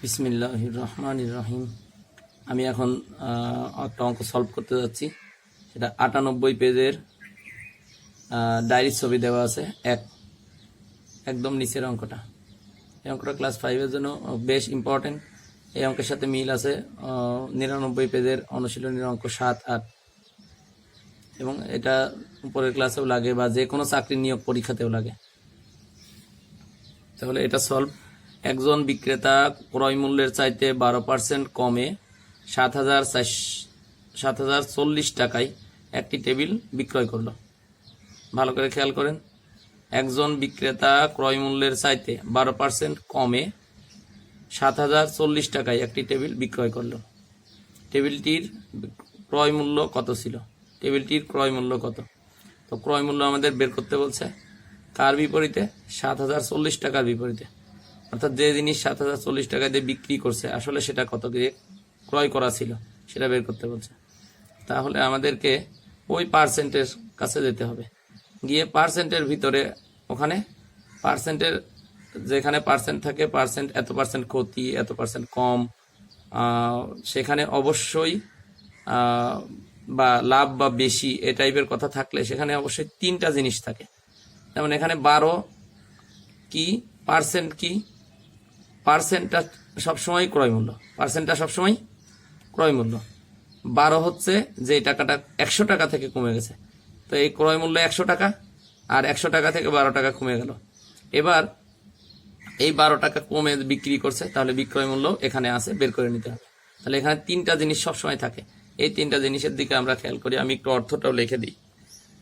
বিসমিল্লাহির রহমানির রহিম। আমি এখন একটা অঙ্ক সলভ করতে যাচ্ছি। সেটা ৯৮ পেজের ডায়েরির ছবি দেওয়া আছে, একদম নিচের অঙ্কটা। এই অঙ্কটা ক্লাস 5-এর জন্য বেশ ইম্পর্টেন্ট। এই অঙ্কের সাথে মিল আছে ৯৯ পেজের অনুশীলনীর অঙ্ক ৭, ৮, এবং এটা উপরের ক্লাসেও লাগে বা যে কোনো চাকরির নিয়োগ পরীক্ষাতেও লাগে। তাহলে এটা সলভ। একজন বিক্রেতা ক্রয় মূল্যের চাইতে 12% কমে ৭,০৪০ টাকায় একটি টেবিল বিক্রয় করলো। ভালো করে খেয়াল করেন, একজন বিক্রেতা ক্রয় মূল্যের চাইতে 12% কমে ৭,০৪০ টাকায় একটি টেবিল বিক্রয় করলো। টেবিলটির ক্রয় মূল্য কত ছিল? টেবিলটির ক্রয় মূল্য কত? তো ক্রয় মূল্য আমাদের বের করতে বলছে কার বিপরীতে? ৭,০৪০ টাকার বিপরীতে। অর্থাৎ যে জিনিস ৭,০৪০ টাকা দিয়ে বিক্রি করছে আসলে সেটা কত দিয়ে ক্রয় করা ছিল সেটা বের করতে বলছে। তাহলে আমাদেরকে ওই পার্সেন্টের কাছে যেতে হবে, গিয়ে পার্সেন্টের ভিতরে ওখানে পার্সেন্টের যেখানে পার্সেন্ট থাকে, পার্সেন্ট এত পার্সেন্ট ক্ষতি, এত পার্সেন্ট কম, সেখানে অবশ্যই বা লাভ বা বেশি এ টাইপের কথা থাকলে সেখানে অবশ্যই 3টা জিনিস থাকে। যেমন এখানে 12 কি, পার্সেন্ট কি? পার্সেন্টটা সবসময় ক্রয় মূল্য, পার্সেন্টটা সবসময় ক্রয় মূল্য। 12 হচ্ছে যে টাকাটা 100 টাকা থেকে কমে গেছে, তো এই ক্রয় মূল্য 100 টাকা, আর 100 টাকা থেকে 12 টাকা কমে গেল। এবার এই 12 টাকা কমে বিক্রি করছে, তাহলে বিক্রয় মূল্য এখানে আছে, বের করে নিতে হবে। তাহলে এখানে 3টা জিনিস সবসময় থাকে। এই 3টা জিনিসের দিকে আমরা খেয়াল করি। আমি একটু অর্থটাও লিখে দিই।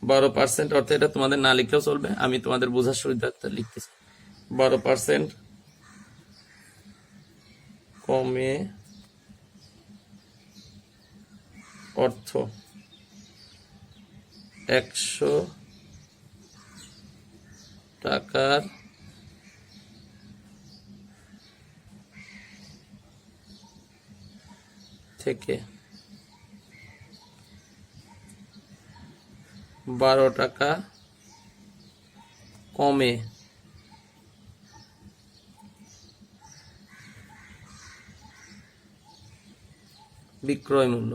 12% অর্থ এটা তোমাদের না লিখলেও চলবে, আমি তোমাদের বোঝার সুবিধার্থে লিখতেছি। 12% কমে অর্থ 100 টাকার থেকে 12 টাকা কমে বিক্রয় মূল্য।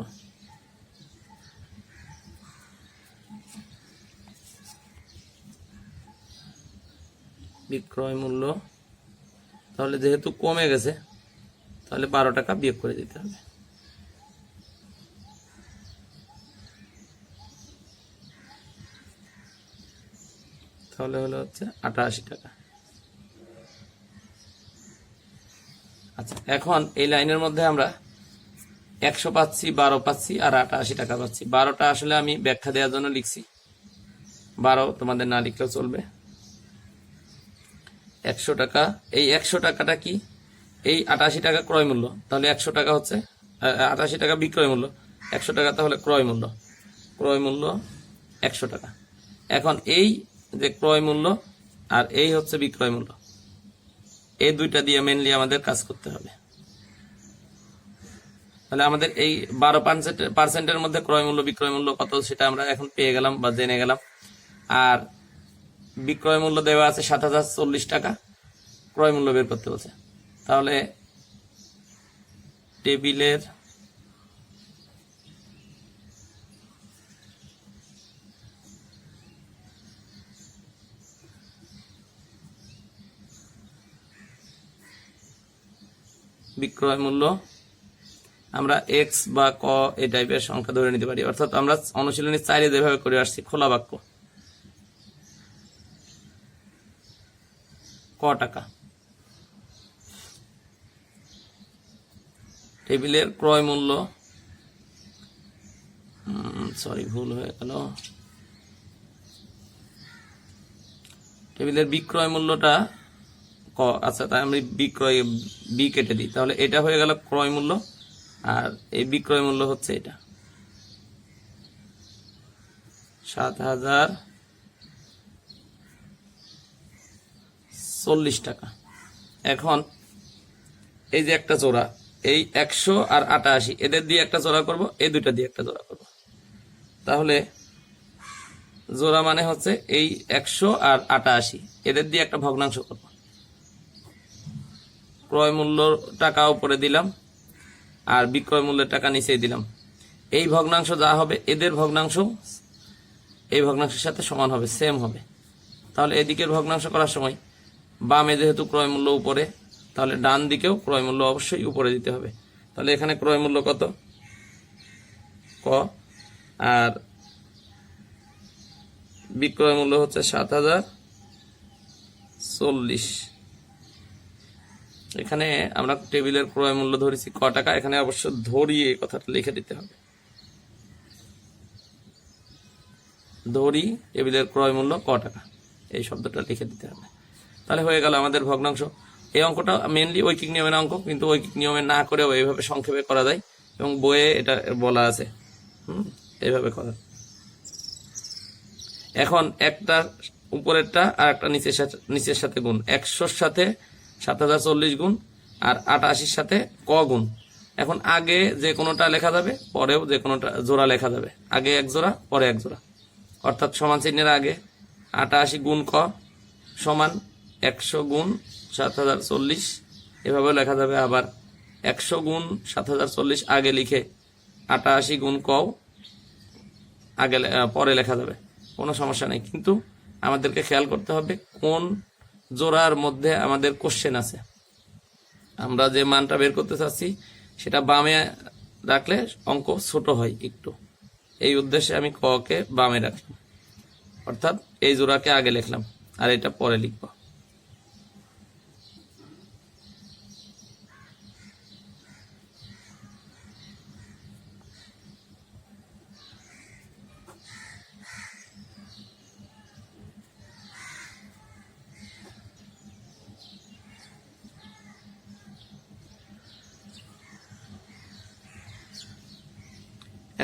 বিক্রয় মূল্য তাহলে যেহেতু কমে গেছে, তাহলে 12 টাকা বিয়োগ করে দিতে হবে। তাহলে হলো হচ্ছে 88 টাকা। আচ্ছা, এখন এই লাইনের মধ্যে আমরা 100 পাচ্ছি, 12 পাচ্ছি, আর 88 টাকা পাচ্ছি। 12টা আসলে আমি ব্যাখ্যা দেওয়ার জন্য লিখছি, 12 তোমাদের না লিখলেও চলবে। 100 টাকা, এই 100 টাকাটা কি? এই 88 টাকা ক্রয় মূল্য, তাহলে 100 টাকা হচ্ছে 88 টাকা বিক্রয় মূল্য, 100 টাকা তাহলে ক্রয় মূল্য। ক্রয় মূল্য 100 টাকা। এখন এই যে ক্রয় মূল্য আর এই হচ্ছে বিক্রয় মূল্য, এই দুইটা দিয়ে মেনলি আমাদের কাজ করতে হবে। তাহলে আমাদের এই 12% মধ্যে ক্রয় মূল্য বিক্রয় মূল্য কত সেটা আমরা এখন পেয়ে গেলাম বা জেনে গেলাম। আর বিক্রয় মূল্য দেওয়া আছে ৭,০৪০ টাকা, ক্রয় মূল্য বের করতে বলছে। তাহলে টেবিলের বিক্রয় মূল্য আমরা এক্স বা ক এই টাইপের সংখ্যা ধরে নিতে পারি। অর্থাৎ আমরা অনুশীলনী 4-এ যেভাবে করে আসছি, খোলা বাক্য ক টাকা। টেবিলের ক্রয় মূল্য, সরি ভুল হয়ে গেল, টেবিলের বিক্রয় মূল্যটা ক। আচ্ছা, তাই আমি বিক্রয় বি কেটে দিই, তাহলে এটা হয়ে গেল ক্রয় মূল্য, আর এই বিক্রয় মূল্য হচ্ছে এটা ৭,০৪০ টাকা। এখন এই যে একটা জোড়া, এই 100 আর 88 এদের দিয়ে একটা জোড়া করব, এই দুইটা দিয়ে একটা জোড়া করব। তাহলে জোড়া মানে হচ্ছে এই 100 আর 88 এদের দিয়ে একটা ভগ্নাংশ করব। ক্রয় মূল্য টাকা উপরে দিলাম আর বিক্রয় মূল্যের টাকা নিচেই দিলাম। এই ভগ্নাংশ যা হবে এদের ভগ্নাংশ এই ভগ্নাংশের সাথে সমান হবে, সেম হবে। তাহলে এদিকের ভগ্নাংশ করার সময় বামে যেহেতু ক্রয় মূল্য উপরে, তাহলে ডান দিকেও ক্রয় মূল্য অবশ্যই উপরে দিতে হবে। তাহলে এখানে ক্রয় মূল্য কত ক, আর বিক্রয় মূল্য হচ্ছে 7040। এখানে আমরা টেবিলের ক্রয় মূল্য ধরেছি ক টাকা, এখানে অবশ্য ধরিয়ে কথাটা লিখে দিতে হবে। ধরি টেবিলের ক্রয় মূল্য ক টাকা, এই শব্দটা লিখে দিতে হবে। তাহলে হয়ে গেল আমাদের ভগ্নাংশ। এই অঙ্কটা মেনলি ঐকিক নিয়মের অঙ্ক, কিন্তু ঐকিক নিয়মে না করেও এইভাবে সংক্ষেপে করা যায় এবং বইয়ে এটা বলা আছে এইভাবে করা। এখন একটা উপরেরটা আর একটা নিচের সাথে গুণ, 100-র সাথে 7040 গুণ আর 88-র সাথে ক গুণ। এখন আগে যে কোনোটা লেখা যাবে, পরেও যে কোনোটা জোড়া লেখা যাবে। আগে এক জোড়া, পরে এক জোড়া, অর্থাৎ সমান চিহ্নের আগে 88 গুণ ক সমান 100 গুণ 7040, এভাবে লেখা যাবে। আবার 100 গুণ 7040 আগে লিখে 88 গুণ ক আগে পরে লেখা যাবে, কোনো সমস্যা নেই। কিন্তু আমাদেরকে খেয়াল করতে হবে কোন জোড়ার মধ্যে আমাদের কোশ্চেন আছে। আমরা যে মানটা বের করতে চাচ্ছি সেটা বামে রাখলে অঙ্ক ছোট হয় একটু, এই উদ্দেশ্যে আমি ক কে বামে রাখলাম, অর্থাৎ এই জোড়াকে আগে লিখলাম আর এটা পরে লিখব।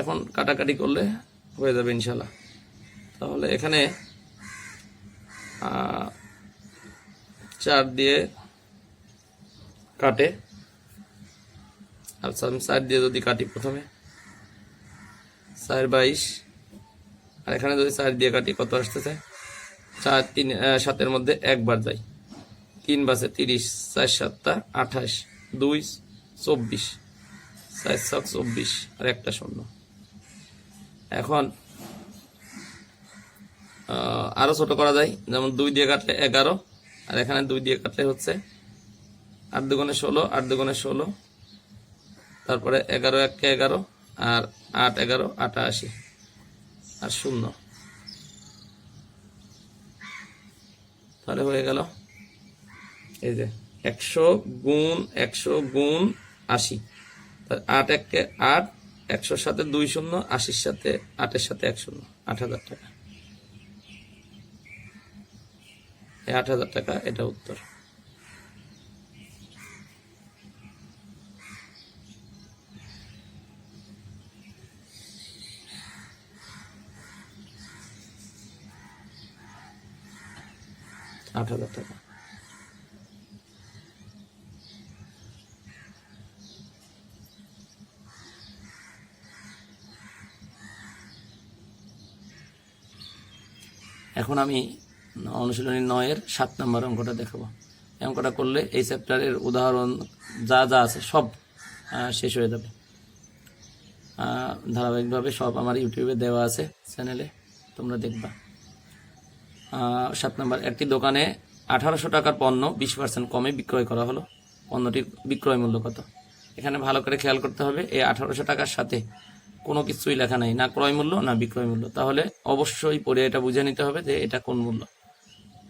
এখন কাটাকাটি করলে হয়ে যাবে ইনশাল্লাহ। তাহলে এখানে 4 দিয়ে কাটে, আচ্ছা আমি 4 দিয়ে যদি কাটি, প্রথমে 4/22, আর এখানে যদি 4 দিয়ে কাটি কত আসতেছে, 4 3 7-এর মধ্যে একবার যাই, 3 বাসে 30, 4 7 28, 2 24, 4 7 24 আর একটা শূন্য। এখন আরো ছোট করা যায়, যেমন 2 দিয়ে কাটলে 11, আর এখানে 2 দিয়ে কাটলে হচ্ছে 8 দুগুণে 16, 8 দুগুণে 16, তারপরে 11 1 11 আর 8 11 88 আর 0। তাহলে হয়ে গেল এই যে 100 গুণ 80, 8 1 8, 100-র সাথে 2 শূন্য, 80-র সাথে 8-এর সাথে 1 শূন্য, 8000 টাকা। এই 8000 টাকা এটা উত্তর। টাকা। এখন আমি অনুশীলনী 9-এর 7 নম্বর অঙ্কটা দেখাবো। এই অঙ্কটা করলে এই চ্যাপ্টারের উদাহরণ যা যা আছে সব শেষ হয়ে যাবে। ধারাবাহিকভাবে সব আমার ইউটিউবে দেওয়া আছে চ্যানেলে, তোমরা দেখবা। 7 নম্বর, একটি দোকানে 1800 টাকার পণ্য 20% কমে বিক্রয় করা হলো, পণ্যটির বিক্রয় মূল্য কত? এখানে ভালো করে খেয়াল করতে হবে, এই 1800 টাকার সাথে কোনো কিছুই লেখা নাই, না ক্রয় মূল্য না বিক্রয় মূল্য। তাহলে অবশ্যই পরে এটা বুঝে নিতে হবে যে এটা কোন মূল্য।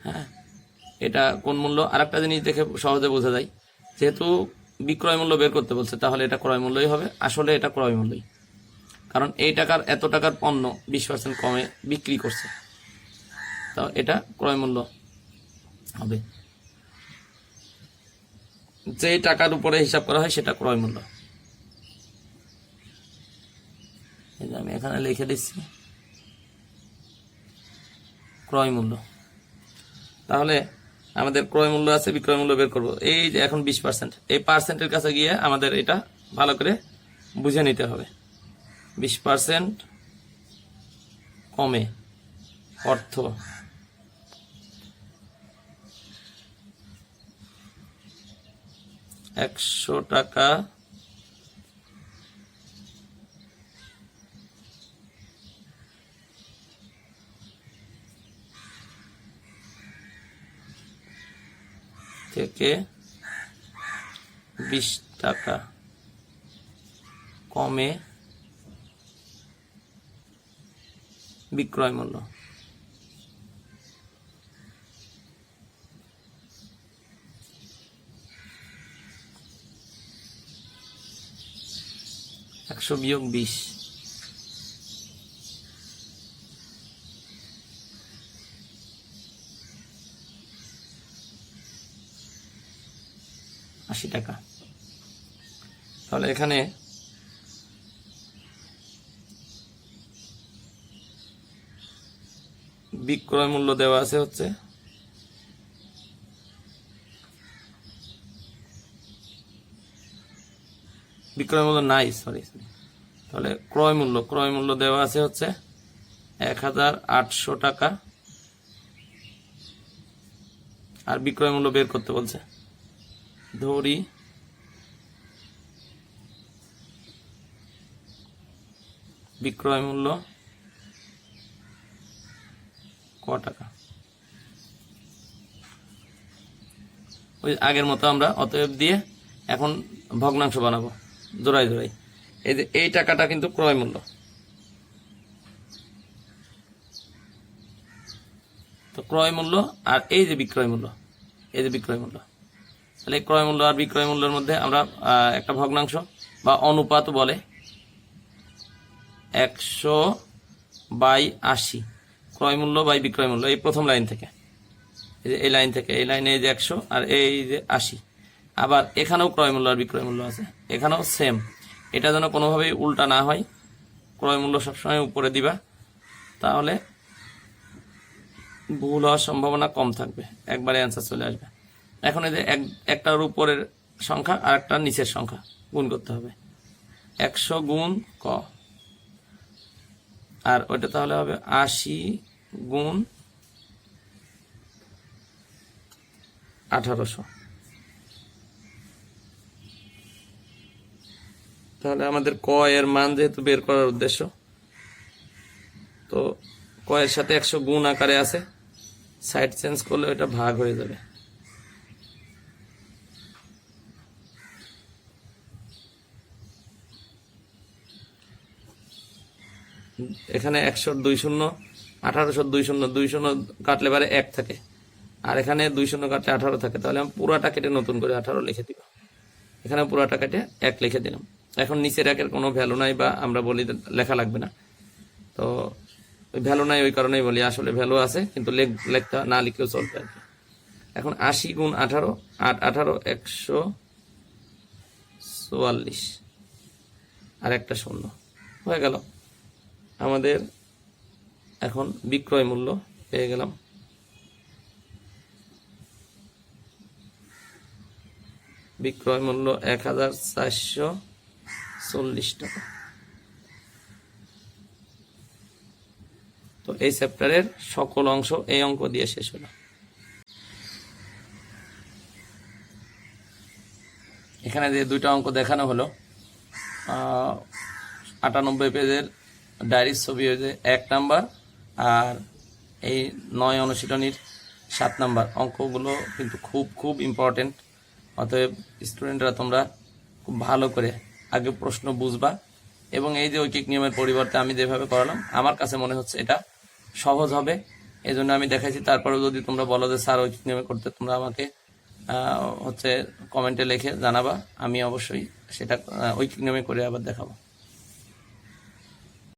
হ্যাঁ, এটা কোন মূল্য। আর একটা জিনিস দেখে সহজে বোঝা যায়, যেহেতু বিক্রয় মূল্য বের করতে বলছে তাহলে এটা ক্রয় মূল্যই হবে। আসলে এটা ক্রয় মূল্যই, কারণ এই টাকার এত টাকার পণ্য 20% কমে বিক্রি করছে, তো এটা ক্রয় মূল্য হবে। যে টাকার উপরে হিসাব করা হয় সেটা ক্রয় মূল্য। আমি এখানে লিখে দিচ্ছি ক্রয় মূল্য। তাহলে আমাদের ক্রয় মূল্য আছে, বিক্রয় মূল্য বের করব। এই যে এখন 20%, এই পার্সেন্টের কাছে গিয়ে আমাদের এটা ভালো করে বুঝে নিতে হবে। 20% কমে অর্থ 100 টাকা থেকে 20 টাকা কমে বিক্রয় মূল্য। একশো বিয়োগ 20, টাকা। তাহলে এখানে বিক্রয় মূল্য দেওয়া আছে হচ্ছে বিক্রয় মূল্য নাই, সরি। তাহলে ক্রয় মূল্য দেওয়া আছে হচ্ছে 1800 টাকা, আর বিক্রয় মূল্য বের করতে বলছে। ধরি বিক্রয় মূল্য টাকা, ওই আগের মতো আমরা অতএব দিয়ে এখন ভগ্নাংশ বানাবো জোড়াই। এই যে এই টাকাটা কিন্তু ক্রয় মূল্য, তো ক্রয় মূল্য আর এই যে বিক্রয় মূল্য, তাহলে ক্রয় মূল্য আর বিক্রয় মূল্যের মধ্যে আমরা একটা ভগ্নাংশ বা অনুপাত বলে 100/80, ক্রয় মূল্য বাই বিক্রয় মূল্য। এই প্রথম লাইন থেকে, এই লাইন থেকে এই লাইনে এই যে 100 আর এই যে 80। আবার এখানেও ক্রয় মূল্য আর বিক্রয় মূল্য আছে, এখানেও সেম। এটা যেন কোনোভাবেই উল্টা না হয়, ক্রয় মূল্য সবসময় উপরে দিবা, তাহলে ভুল হওয়ার সম্ভাবনা কম থাকবে, একবারে অ্যান্সার চলে আসবে। এখন এই যে একটার উপরের সংখ্যা আর একটা নিচের সংখ্যা গুণ করতে হবে, 100 গুণ ক, আর ওইটা তাহলে হবে 80 গুণ 1800। তাহলে আমাদের ক এর মান যেহেতু বের করার উদ্দেশ্য, তো ক এর সাথে 100 গুণ আকারে আছে, সাইড চেঞ্জ করলে ওটা ভাগ হয়ে যাবে। এখানে 100 2 শূন্য, 1800 2 শূন্য, 2 শূন্য কাটলে বারে 1 থাকে, আর এখানে 2 শূন্য কাটলে 18 থাকে। তাহলে আমি পুরাটা কেটে নতুন করে 18 লিখে দিব, এখানে পুরাটা কেটে 1 লিখে দিলাম। এখন নিচের একের কোনো ভ্যালু নাই, বা আমরা বলি লেখা লাগবে না, তো ভ্যালু নাই ওই কারণেই বলি, আসলে ভ্যালু আছে কিন্তু লেখতে না লিখেও চলবে আর কি। এখন 80 গুণ 18, 18 144, আর একটা শূন্য হয়ে গেল আমাদের। এখন বিক্রয় মূল্য পেয়ে গেলাম, বিক্রয় মূল্য 1440 টাকা। তো এই চ্যাপ্টারের সকল অংশ এই অঙ্ক দিয়ে শেষ হলো। এখানে যে দুইটা অঙ্ক দেখানো হলো, 98 পেজের ডায়েরির ছবি হয়েছে 1 নাম্বার, আর এই 9 অনুশীলনীর 7 নাম্বার অঙ্কগুলো কিন্তু খুব ইম্পর্টেন্ট। অতএব স্টুডেন্টরা তোমরা খুব ভালো করে আগে প্রশ্ন বুঝবা, এবং এই যে ঐকিক নিয়মের পরিবর্তে আমি যেভাবে করালাম আমার কাছে মনে হচ্ছে এটা সহজ হবে, এই জন্য আমি দেখাইছি। তারপরেও যদি তোমরা বলো যে স্যার ঐকিক নিয়মে করতে, তোমরা আমাকে কমেন্টে লিখে জানাবা, আমি অবশ্যই সেটা ঐকিক নিয়মে করে আবার দেখাবো।